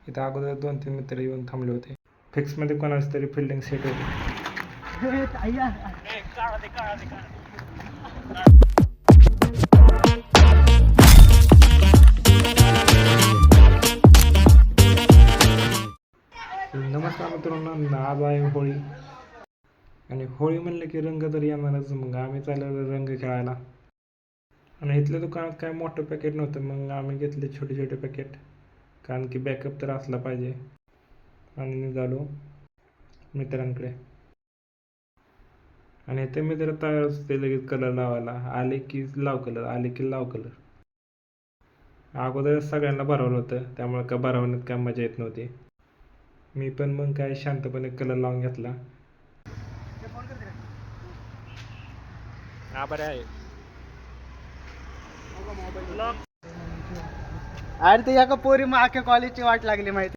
इथं अगोदर 2-3 मित्र येऊन थांबले होते. फिक्समध्ये कोणाच तरी फिल्डिंग सेट होती. नमस्कार मित्रांनो, आज आहे होळी आणि होळी म्हणलं की रंग तर येणारच. मग आम्ही चाललो रंग खेळायला आणि इथल्या दुकानात काय मोठं पॅकेट नव्हतं. मग आम्ही घेतले छोटे छोटे पॅकेट, कारण की बॅकअप तर असला पाहिजे. आणि निघालो मित्रांकडे आणि ते मित्र तयार होते लगेच कलर लावायला. आले की लाव कलर, आले की लाव कलर. अगोदर सगळ्यांना भरवलं होतं, त्यामुळे का भरवण्यात काय मजा येत नव्हती. मी पण मग काय शांतपणे कलर लावून घेतला. हा बरं आहे. अरे ते एका पोरी मग अख्ख्या कॉलेजची वाट लागली माहिती.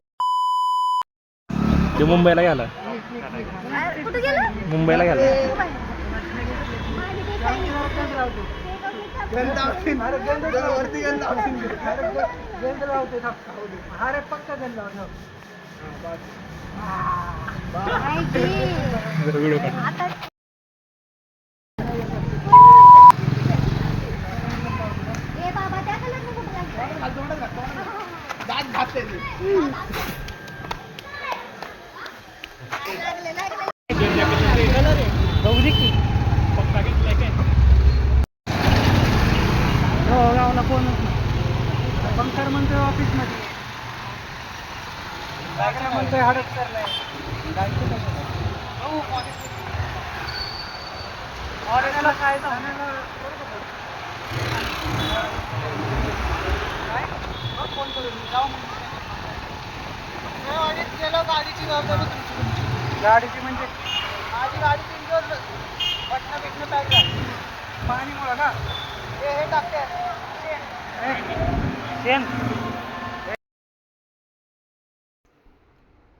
ते मुंबईला गेला. मुंबईला गेला. व्हिडिओ काढ. गावला कोणच नाही. पंकर म्हणतोय ऑफिस मध्ये, म्हणतोय हडप करलाय. ऑरेंजला काय फोन करून जाऊ. गेलो गाडीची जबाबदारी तुमची. गाडीची म्हणजे माझी गाडी 3 दिवस बटणं बिटणं पॅक झाली पाणीमुळं ना. हे टाकते शेण.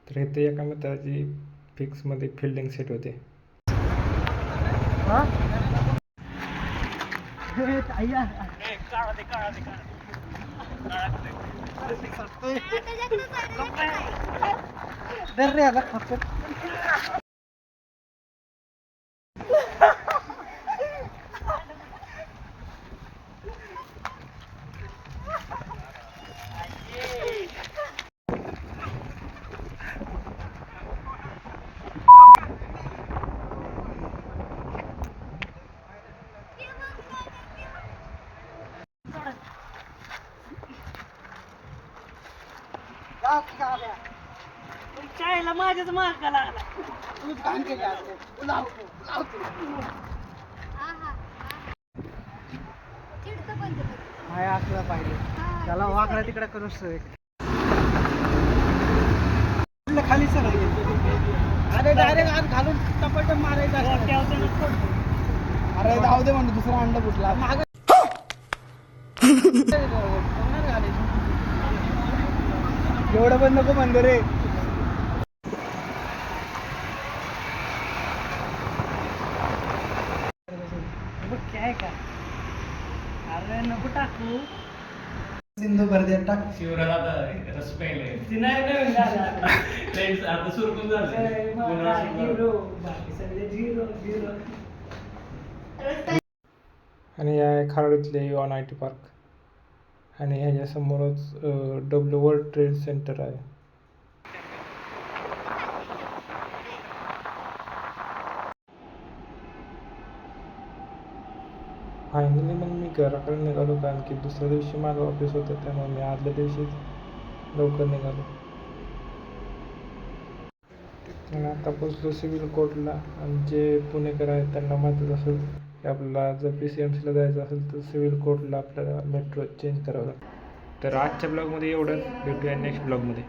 तर इथे एका मित्राची फिक्समध्ये फिल्डिंग सेट होते. चायला माझ्याच मार्ग लागला. तूच घाण केली असते. हाय असला पाहिजे त्याला वाकडा तिकडा करूच. खाली सगळं अरे डायरेक्ट आत घालून टपटप मारायचं. अरे जाऊ दे म्हणतो, दुसरा अंड फुटला माग. एवढं पण नको म्हणतो रे. काय का अरे नको टाकू. सिंधू भरदे टाक. शिवराला आता रस प्यायले. आता सुरू पण आणि या आहे खारोडीतले युवा IT पार्क आणि ह्याच्यासमोरच वर्ल्ड ट्रेड सेंटर आहे. फायनली मग मी घराकडे निघालो, कारण की दुसऱ्या दिवशी माझं ऑफिस होतं, त्यामुळे मी आदल्या दिवशीच लवकर निघालो. आणि आता पोचलो सिव्हिल कोर्टला. आणि जे पुणेकर आहेत त्यांना माहीतच असेल की आपल्याला जर PCMCला जायचं असेल तर सिव्हिल कोर्टला आपल्याला मेट्रो चेंज करावं लागतं. तर आजच्या ब्लॉगमध्ये एवढंच. भेटूया नेक्स्ट ब्लॉगमध्ये.